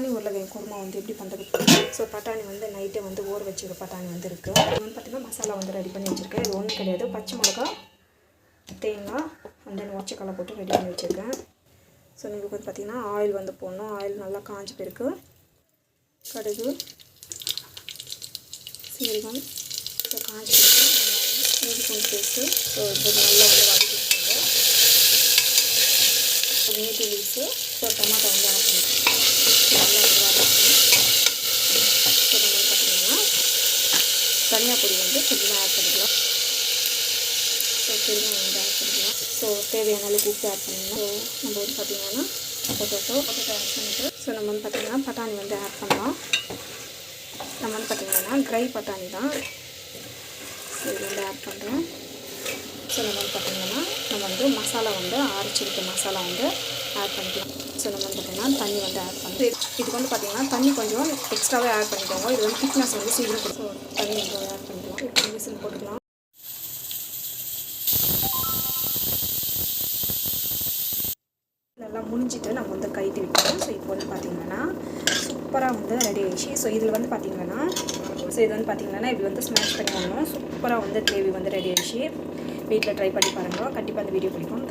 பட்டாணி உருளைக்கிழங்கு குருமா வந்து எப்படி பண்ணுறது. ஸோ பட்டாணி வந்து நைட்டே வந்து ஊற வச்சுக்கிற பட்டாணி வந்து இருக்குது. இது வந்து பார்த்திங்கன்னா மசாலா வந்து ரெடி பண்ணி வச்சுருக்கேன். இது ஒன்றும் கிடையாது, பச்சை மிளகா, தேங்காய் அண்ட் தென் ஒச்சக்கடலை போட்டு ரெடி பண்ணி வச்சுருக்கேன். ஸோ நீங்கள் வந்து பார்த்திங்கன்னா ஆயில் வந்து போடணும். ஆயில் நல்லா காஞ்சி போயிருக்கு. கடுகு, சீரகம், ஸோ காஞ்சி போயிருக்கு. இஞ்சி பூண்டு பேஸ்ட்டு, ஸோ இது நல்லா வந்து வதக்கிடுங்க. நேற்று லீஸு, ஸோ டொமாட்டோ வந்து ஆட் பண்ணிக்கலாம். நல்லா வந்து வதக்கணும். ஸோ நம்ம வந்து பார்த்திங்கன்னா தனியா பொடி வந்து கொஞ்சமாக ஆட் பண்ணிக்கலாம். ஸோ பெருங்காயம் வந்து ஆட் பண்ணிக்கலாம். ஸோ தேவையான அளவுக்கு உப்பு ஆட் பண்ணிக்கலாம். ஸோ நம்ம வந்து பார்த்திங்கன்னா பொட்டேட்டோ ஆட் பண்ணிவிட்டு, ஸோ நம்ம வந்து பார்த்திங்கன்னா பட்டாணி வந்து ஆட் பண்ணலாம். நம்ம வந்து பார்த்திங்கன்னா ட்ரை பட்டாணி தான். ஸோ இது வந்து ஆட் பண்ணுறேன். ஸோ நம்ம வந்து பார்த்திங்கன்னா நம்ம வந்து மசாலா வந்து அரைச்சிருக்க மசாலா வந்து ஆட் பண்ணிக்கலாம். ஸோ நம்ம வந்து பார்த்திங்கன்னா தண்ணி வந்து ஆட் பண்ணுறோம். இதுக்கு வந்து பார்த்திங்கன்னா தண்ணி கொஞ்சம் எக்ஸ்ட்ராவே ஆட் பண்ணிக்கோங்க. இது வந்து திக்னஸ் வந்து சீக்கிரம் கொடுக்கும். தண்ணி கொஞ்சம் ஆட் பண்ணிக்கலாம். இப்போ விசில் போட்டுக்கலாம். நல்லா முடிஞ்சிட்டு நம்ம வந்து கைட்டு விட்டுருவோம். ஸோ இப்போ வந்து பார்த்திங்கன்னா சூப்பராக வந்து ரெடி ஆகிடுச்சு. ஸோ இதில் வந்து பார்த்திங்கன்னா இது வந்து பார்த்திங்கன்னா இப்படி வந்து ஸ்மாஷ் பண்ணி வாங்கணும். சூப்பராக வந்து கிரேவி வந்து ரெடி ஆகிடுச்சு. வீட்டில் ட்ரை பண்ணி பாருங்கள். கண்டிப்பாக அந்த வீடியோ பிடிக்கும்.